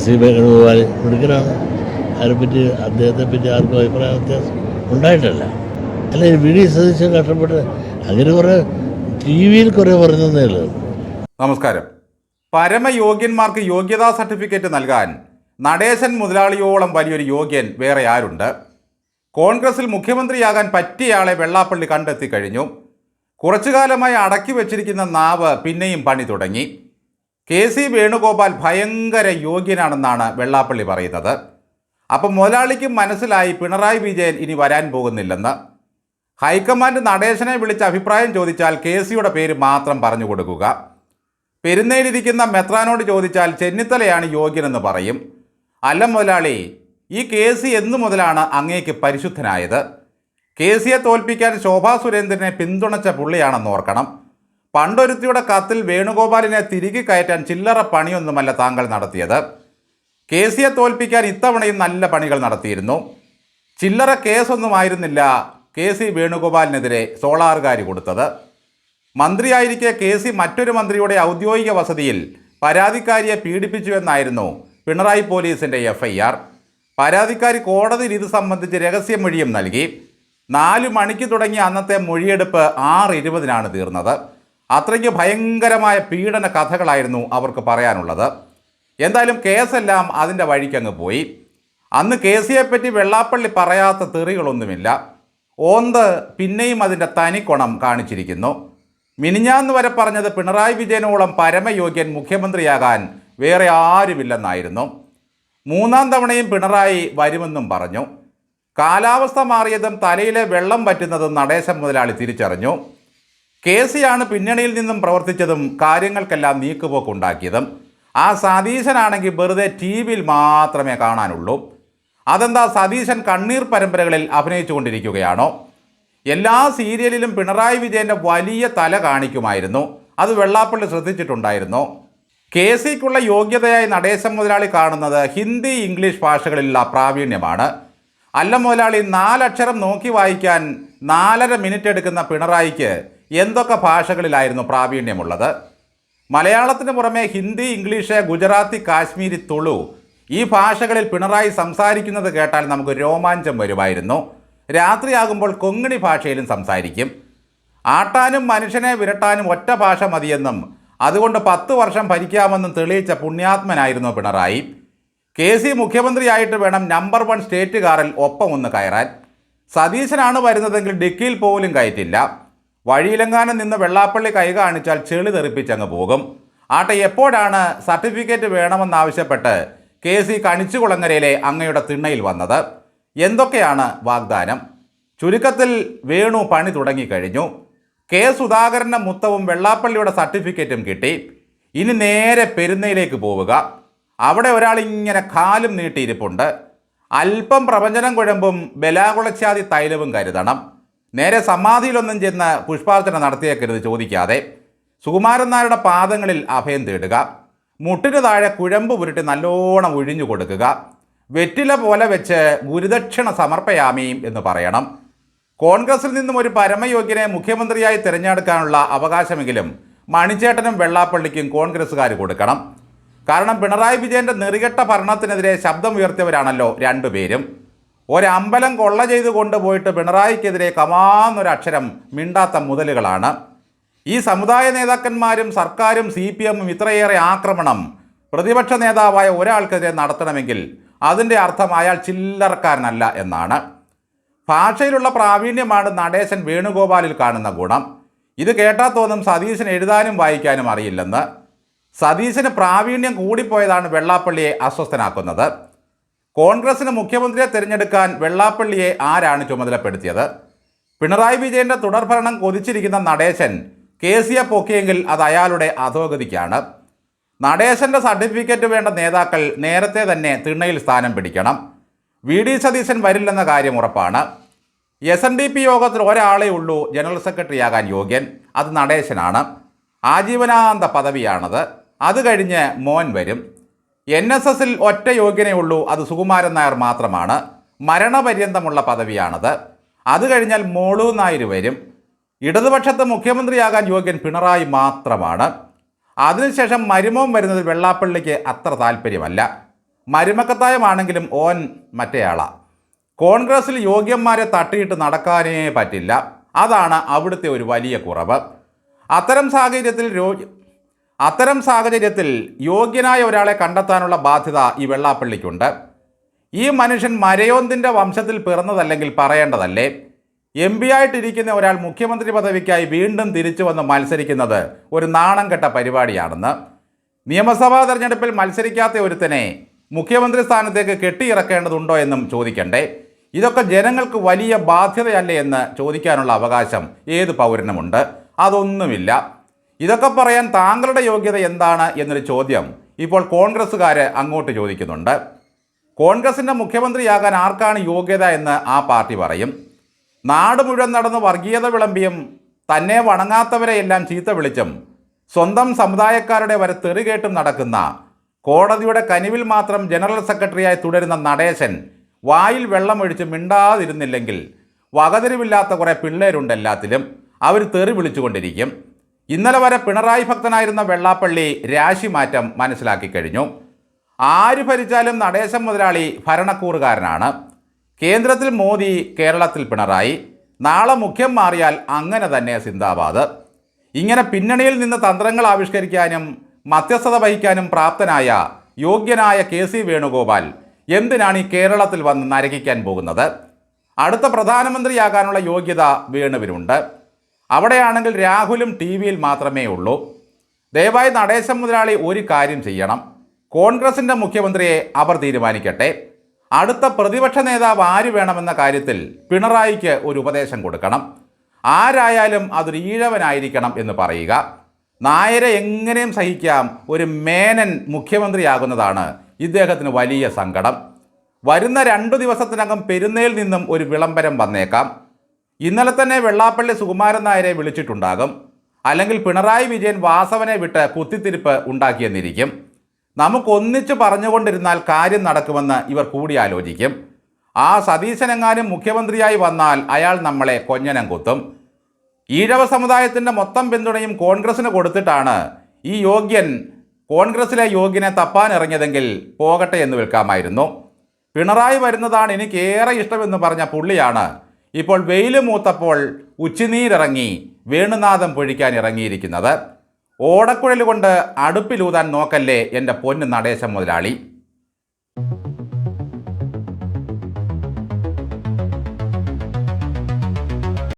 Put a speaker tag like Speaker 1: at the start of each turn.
Speaker 1: C Venugopal മിടുക്കനാണ്. അതിനെപ്പറ്റി അദ്ദേഹത്തെപ്പറ്റി ആർക്കും അഭിപ്രായ വ്യത്യാസം ഉണ്ടായിട്ടല്ല. അല്ല, വി ഡി സതീശൻ കഷ്ടപ്പെട്ട് അങ്ങനെ കുറേ ടി വിയിൽ കുറേ പറഞ്ഞതേ ഉള്ളൂ.
Speaker 2: നമസ്കാരം. പരമയോഗ്യന്മാർക്ക് യോഗ്യതാ സർട്ടിഫിക്കറ്റ് നൽകാൻ നടേശൻ മുതലാളിയോളം വലിയൊരു യോഗ്യൻ വേറെ ആരുണ്ട്? കോൺഗ്രസിൽ മുഖ്യമന്ത്രിയാകാൻ പറ്റിയയാളെ വെള്ളാപ്പള്ളി കണ്ടെത്തിക്കഴിഞ്ഞു. കുറച്ചു കാലമായി അടക്കി വെച്ചിരിക്കുന്ന നാവ് പിന്നെയും പണി തുടങ്ങി. കെ.സി. വേണുഗോപാൽ ഭയങ്കര യോഗ്യനാണെന്നാണ് വെള്ളാപ്പള്ളി പറയുന്നത്. അപ്പം മുതലാളിക്കും മനസ്സിലായി പിണറായി വിജയൻ ഇനി വരാൻ പോകുന്നില്ലെന്ന്. ഹൈക്കമാൻഡ് നടേശനെ വിളിച്ച് അഭിപ്രായം ചോദിച്ചാൽ കെ.സിയുടെ പേര് മാത്രം പറഞ്ഞു കൊടുക്കുക. പെരുന്നയിലിരിക്കുന്ന മെത്രാനോട് ചോദിച്ചാൽ ചെന്നിത്തലയാണ് യോഗ്യനെന്ന് പറയും. അല്ല മുതലാളി, ഈ കെ.സി എന്നു മുതലാണ് അങ്ങേക്ക് പരിശുദ്ധനായത്? കെ.സിയെ തോൽപ്പിക്കാൻ ശോഭാ സുരേന്ദ്രനെ പിന്തുണച്ച പുള്ളിയാണെന്ന് ഓർക്കണം. പണ്ടൊരുത്തിയുടെ കത്തിൽ വേണുഗോപാലിനെ തിരികെ കയറ്റാൻ ചില്ലറ പണിയൊന്നുമല്ല താങ്കൾ നടത്തിയത്. കെ.സിയെ തോൽപ്പിക്കാൻ ഇത്തവണയും നല്ല പണികൾ നടത്തിയിരുന്നു. ചില്ലറ കേസൊന്നുമായിരുന്നില്ല കെ.സി വേണുഗോപാലിനെതിരെ സോളാറുകാർ കൊടുത്തത്. മന്ത്രിയായിരിക്കെ കെ.സി മറ്റൊരു മന്ത്രിയുടെ ഔദ്യോഗിക വസതിയിൽ പരാതിക്കാരിയെ പീഡിപ്പിച്ചുവെന്നായിരുന്നു പിണറായി പോലീസിൻ്റെ FIR. പരാതിക്കാരി കോടതിയിൽ ഇത് സംബന്ധിച്ച് രഹസ്യമൊഴിയും നൽകി. 4 മണിക്ക് തുടങ്ങിയ അന്നത്തെ മൊഴിയെടുപ്പ് 6:20-നാണ് തീർന്നത്. അത്രയ്ക്ക് ഭയങ്കരമായ പീഡന കഥകളായിരുന്നു അവർക്ക് പറയാനുള്ളത്. എന്തായാലും കേസെല്ലാം അതിൻ്റെ വഴിക്കങ്ങ് പോയി. അന്ന് കെ.സിയെപ്പറ്റി വെള്ളാപ്പള്ളി പറയാത്ത തെറികളൊന്നുമില്ല. ഓന്ത് പിന്നെയും അതിൻ്റെ തനിക്കൊണം കാണിച്ചിരിക്കുന്നു. മിനിഞ്ഞാന്ന് വരെ പറഞ്ഞത് പിണറായി വിജയനോളം പരമയോഗ്യൻ മുഖ്യമന്ത്രിയാകാൻ വേറെ ആരുമില്ലെന്നായിരുന്നു. 3ാം തവണയും പിണറായി വരുമെന്നും പറഞ്ഞു. കാലാവസ്ഥ മാറിയതും തലയിലെ വെള്ളം പറ്റുന്നതും നടേശൻ മുതലാളി തിരിച്ചറിഞ്ഞു. കെ.സിയാണ് പിന്നണിയിൽ നിന്നും പ്രവർത്തിച്ചതും കാര്യങ്ങൾക്കെല്ലാം നീക്കുപോക്കുണ്ടാക്കിയതും. ആ സതീശനാണെങ്കിൽ വെറുതെ TV-യിൽ മാത്രമേ കാണാനുള്ളൂ. അതെന്താ, സതീശൻ കണ്ണീർ പരമ്പരകളിൽ അഭിനയിച്ചു കൊണ്ടിരിക്കുകയാണോ? എല്ലാ സീരിയലിലും പിണറായി വിജയൻ്റെ വലിയ തല കാണിക്കുമായിരുന്നു. അത് വെള്ളാപ്പള്ളി ശ്രദ്ധിച്ചിട്ടുണ്ടായിരുന്നു. കെ.സിക്കുള്ള യോഗ്യതയായി നടേശൻ മുതലാളി കാണുന്നത് ഹിന്ദി, ഇംഗ്ലീഷ് ഭാഷകളിലുള്ള പ്രാവീണ്യമാണ്. അല്ല മുതലാളി, 4 അക്ഷരം നോക്കി വായിക്കാൻ 4.5 മിനിറ്റ് എടുക്കുന്ന പിണറായിക്ക് എന്തൊക്കെ ഭാഷകളിലായിരുന്നു പ്രാവീണ്യമുള്ളത്? മലയാളത്തിന് പുറമെ ഹിന്ദി, ഇംഗ്ലീഷ്, ഗുജറാത്തി, കാശ്മീരി, തുളു ഈ ഭാഷകളിൽ പിണറായി സംസാരിക്കുന്നത് കേട്ടാൽ നമുക്ക് രോമാഞ്ചം വരുമായിരുന്നു. രാത്രിയാകുമ്പോൾ കൊങ്ങിണി ഭാഷയിലും സംസാരിക്കും. ആട്ടാനും മനുഷ്യനെ വിരട്ടാനും ഒറ്റ ഭാഷ മതിയെന്നും അതുകൊണ്ട് 10 വർഷം ഭരിക്കാമെന്നും തെളിയിച്ച പുണ്യാത്മനായിരുന്നു പിണറായി. കെ.സി മുഖ്യമന്ത്രിയായിട്ട് വേണം നമ്പർ 1 സ്റ്റേറ്റ് കാറിൽ ഒപ്പം ഒന്ന് കയറാൻ. സതീശനാണ് വരുന്നതെങ്കിൽ ഡിക്കിയിൽ പോലും കയറ്റില്ല. വഴിയിലെങ്ങാനും നിന്ന് വെള്ളാപ്പള്ളി കൈ കാണിച്ചാൽ ചെളി തെറിപ്പിച്ചങ്ങ് പോകും. ആട്ടെ, എപ്പോഴാണ് സർട്ടിഫിക്കറ്റ് വേണമെന്നാവശ്യപ്പെട്ട് കെ.സി കണിച്ചുകുളങ്ങരയിലെ അങ്ങയുടെ തിണ്ണയിൽ വന്നത്? എന്തൊക്കെയാണ് വാഗ്ദാനം? ചുരുക്കത്തിൽ വേണു പണി തുടങ്ങിക്കഴിഞ്ഞു. കെ. സുധാകരൻ്റെ മുത്തവും വെള്ളാപ്പള്ളിയുടെ സർട്ടിഫിക്കറ്റും കിട്ടി. ഇനി നേരെ പെരുന്നയിലേക്ക് പോവുക. അവിടെ ഒരാളിങ്ങനെ കാലും നീട്ടിയിരിപ്പുണ്ട്. അല്പം പ്രപഞ്ചനം കുഴമ്പും ബലാകുളച്ചാതി തൈലവും കരുതണം. നേരെ സമാധിയിലൊന്നും ചെന്ന് പുഷ്പാർച്ചന നടത്തിയേക്കരുത് ചോദിക്കാതെ. സുകുമാരൻ നായരുടെ പാദങ്ങളിൽ അഭയം തേടുക. മുട്ടിന് താഴെ കുഴമ്പ് പുരട്ടി നല്ലോണം ഒഴിഞ്ഞു കൊടുക്കുക. വെറ്റില പോലെ വെച്ച് ഗുരുദക്ഷിണ സമർപ്പയാമീം എന്ന് പറയണം. കോൺഗ്രസിൽ നിന്നും ഒരു പരമയോഗ്യനെ മുഖ്യമന്ത്രിയായി തിരഞ്ഞെടുക്കാനുള്ള അവകാശമെങ്കിലും മണിച്ചേട്ടനും വെള്ളാപ്പള്ളിക്കും കോൺഗ്രസ്സുകാർ കൊടുക്കണം. കാരണം പിണറായി വിജയൻ്റെ നെറികെട്ട ഭരണത്തിനെതിരെ ശബ്ദം ഉയർത്തിയവരാണല്ലോ രണ്ടുപേരും. ഒരമ്പലം കൊള്ള ചെയ്ത് കൊണ്ടുപോയിട്ട് പിണറായിക്കെതിരെ കമാന്നൊരക്ഷരം മിണ്ടാത്ത മുതലുകളാണ്. ഈ സമുദായ നേതാക്കന്മാരും സർക്കാരും CPM-ഉം ഇത്രയേറെ ആക്രമണം പ്രതിപക്ഷ നേതാവായ ഒരാൾക്കെതിരെ നടത്തണമെങ്കിൽ അതിൻ്റെ അർത്ഥം അയാൾ ചില്ലറക്കാരനല്ല എന്നാണ്. ഭാഷയിലുള്ള പ്രാവീണ്യമാണ് നടേശൻ വേണുഗോപാലിൽ കാണുന്ന ഗുണം. ഇത് കേട്ടാൽ തോന്നും സതീശന് എഴുതാനും വായിക്കാനും അറിയില്ലെന്ന്. സതീശന് പ്രാവീണ്യം കൂടിപ്പോയതാണ് വെള്ളാപ്പള്ളിയെ അസ്വസ്ഥനാക്കുന്നത്. കോൺഗ്രസിന് മുഖ്യമന്ത്രിയെ തിരഞ്ഞെടുക്കാൻ വെള്ളാപ്പള്ളിയെ ആരാണ് ചുമതലപ്പെടുത്തിയത്? പിണറായി വിജയൻ്റെ തുടർഭരണം കൊതിച്ചിരിക്കുന്ന നടേശൻ കെ.സിയെ പൊക്കിയെങ്കിൽ അത് അയാളുടെ അധോഗതിക്കാണ്. നടേശൻ്റെ സർട്ടിഫിക്കറ്റ് വേണ്ട നേതാക്കൾ നേരത്തെ തന്നെ തിണ്ണയിൽ സ്ഥാനം പിടിക്കണം. വി ഡി സതീശൻ വരില്ലെന്ന കാര്യം ഉറപ്പാണ്. SNDP യോഗത്തിൽ ഒരാളേ ഉള്ളൂ ജനറൽ സെക്രട്ടറിയാകാൻ യോഗ്യൻ. അത് നടേശനാണ്. ആജീവനാന്ത പദവിയാണത്. അത് കഴിഞ്ഞ് മോൻ വരും. NSSൽ ഒറ്റ യോഗ്യനേ ഉള്ളൂ, അത് സുകുമാരൻ നായർ മാത്രമാണ്. മരണപര്യന്തമുള്ള പദവിയാണത്. അത് കഴിഞ്ഞാൽ മോളു നായർ വരും. ഇടതുപക്ഷത്ത് മുഖ്യമന്ത്രിയാകാൻ യോഗ്യൻ പിണറായി മാത്രമാണ്. അതിനുശേഷം മരുമോൻ വരുന്നതിൽ വെള്ളാപ്പള്ളിക്ക് അത്ര താല്പര്യമല്ല. മരുമക്കത്തായമാണെങ്കിലും ഓൻ മറ്റേയാളാ. കോൺഗ്രസിൽ യോഗ്യന്മാരെ തട്ടിയിട്ട് നടക്കാനേ പറ്റില്ല. അതാണ് അവിടുത്തെ ഒരു വലിയ കുറവ്. അത്തരം സാഹചര്യത്തിൽ യോഗ്യനായ ഒരാളെ കണ്ടെത്താനുള്ള ബാധ്യത ഈ വെള്ളാപ്പള്ളിക്കുണ്ട്. ഈ മനുഷ്യൻ മരയോന്തിൻ്റെ വംശത്തിൽ പിറന്നതല്ലെങ്കിൽ പറയേണ്ടതല്ലേ? MP ആയിട്ടിരിക്കുന്ന ഒരാൾ മുഖ്യമന്ത്രി പദവിക്കായി വീണ്ടും തിരിച്ചു വന്ന് മത്സരിക്കുന്നത് ഒരു നാണം കെട്ട പരിപാടിയാണെന്ന്. നിയമസഭാ തെരഞ്ഞെടുപ്പിൽ മത്സരിക്കാത്ത ഒരുത്തനെ മുഖ്യമന്ത്രി സ്ഥാനത്തേക്ക് കെട്ടിയിറക്കേണ്ടതുണ്ടോ എന്നും ചോദിക്കണ്ടേ? ഇതൊക്കെ ജനങ്ങൾക്ക് വലിയ ബാധ്യതയല്ലേ എന്ന് ചോദിക്കാനുള്ള അവകാശം ഏത് പൗരനുമുണ്ട്. അതൊന്നുമില്ല. ഇതൊക്കെ പറയാൻ താങ്കളുടെ യോഗ്യത എന്താണ് എന്നൊരു ചോദ്യം ഇപ്പോൾ കോൺഗ്രസ്സുകാർ അങ്ങോട്ട് ചോദിക്കുന്നുണ്ട്. കോൺഗ്രസിൻ്റെ മുഖ്യമന്ത്രിയാകാൻ ആർക്കാണ് യോഗ്യത എന്ന് ആ പാർട്ടി പറയും. നാട് മുഴുവൻ നടന്ന് വർഗീയത വിളമ്പിയും തന്നെ വണങ്ങാത്തവരെയെല്ലാം ചീത്ത വിളിച്ചും സ്വന്തം സമുദായക്കാരുടെ വരെ തെറികേട്ടും നടക്കുന്ന, കോടതിയുടെ കനിവിൽ മാത്രം ജനറൽ സെക്രട്ടറിയായി തുടരുന്ന നടേശൻ വായിൽ വെള്ളമൊഴിച്ച് മിണ്ടാതിരുന്നില്ലെങ്കിൽ വകതിരിവില്ലാത്ത കുറേ പിള്ളേരുണ്ട് എല്ലാത്തിലും. അവർ തെറി വിളിച്ചുകൊണ്ടിരിക്കും. ഇന്നലെ വരെ പിണറായി ഭക്തനായിരുന്ന വെള്ളാപ്പള്ളി രാശിമാറ്റം മനസ്സിലാക്കി കഴിഞ്ഞു. ആര് ഭരിച്ചാലും നടേശൻ മുതലാളി ഭരണക്കൂറുകാരനാണ്. കേന്ദ്രത്തിൽ മോദി, കേരളത്തിൽ പിണറായി. നാളെ മുഖ്യം മാറിയാൽ അങ്ങനെ തന്നെ സിന്ദാബാദ്. ഇങ്ങനെ പിന്നണിയിൽ നിന്ന് തന്ത്രങ്ങൾ ആവിഷ്കരിക്കാനും മധ്യസ്ഥത വഹിക്കാനും പ്രാപ്തനായ യോഗ്യനായ KC വേണുഗോപാൽ എന്തിനാണ് ഈ കേരളത്തിൽ വന്ന് നരകിക്കാൻ പോകുന്നത്? അടുത്ത പ്രധാനമന്ത്രിയാകാനുള്ള യോഗ്യത വേണുവിനുണ്ട്. അവിടെയാണെങ്കിൽ രാഹുലും TV-യിൽ മാത്രമേ ഉള്ളൂ. ദയവായി നടേശൻ മുതലാളി ഒരു കാര്യം ചെയ്യണം. കോൺഗ്രസിൻ്റെ മുഖ്യമന്ത്രിയെ അവർ തീരുമാനിക്കട്ടെ. അടുത്ത പ്രതിപക്ഷ നേതാവ് ആര് വേണമെന്ന കാര്യത്തിൽ പിണറായിക്ക് ഒരു ഉപദേശം കൊടുക്കണം. ആരായാലും അതൊരു ഈഴവനായിരിക്കണം എന്ന് പറയുക. നായരെ എങ്ങനെയും സഹിക്കാം, ഒരു മേനൻ മുഖ്യമന്ത്രിയാകുന്നതാണ് ഇദ്ദേഹത്തിന് വലിയ സങ്കടം. വരുന്ന 2 ദിവസത്തിനകം പെരുന്നയിൽ നിന്നും ഒരു വിളംബരം വന്നേക്കാം. ഇന്നലെ തന്നെ വെള്ളാപ്പള്ളി സുകുമാരൻ നായരെ വിളിച്ചിട്ടുണ്ടാകും. അല്ലെങ്കിൽ പിണറായി വിജയൻ വാസവനെ വിട്ട് കുത്തിത്തിരിപ്പ് ഉണ്ടാക്കിയെന്നിരിക്കും. നമുക്കൊന്നിച്ച് പറഞ്ഞുകൊണ്ടിരുന്നാൽ കാര്യം നടക്കുമെന്ന് ഇവർ കൂടിയാലോചിക്കും. ആ സതീശനെങ്ങാനും മുഖ്യമന്ത്രിയായി വന്നാൽ അയാൾ നമ്മളെ കൊഞ്ഞനം കുത്തും. ഈഴവ സമുദായത്തിൻ്റെ മൊത്തം പിന്തുണയും കോൺഗ്രസിന് കൊടുത്തിട്ടാണ് ഈ യോഗ്യൻ കോൺഗ്രസിലെ യോഗ്യനെ തപ്പാനിറങ്ങിയതെങ്കിൽ പോകട്ടെ എന്ന് വിൽക്കാമായിരുന്നു. പിണറായി വരുന്നതാണ് എനിക്കേറെ ഇഷ്ടമെന്ന് പറഞ്ഞ പുള്ളിയാണ് ഇപ്പോൾ വെയിൽ മൂത്തപ്പോൾ ഉച്ചിനീരിറങ്ങി വേണുനാഥം പൊഴിക്കാൻ ഇറങ്ങിയിരിക്കുന്നത്. ഓടക്കുഴൽ കൊണ്ട് അടുപ്പിലൂതാൻ നോക്കല്ലേ എൻ്റെ പൊന്ന് നടേശൻ മുതലാളി.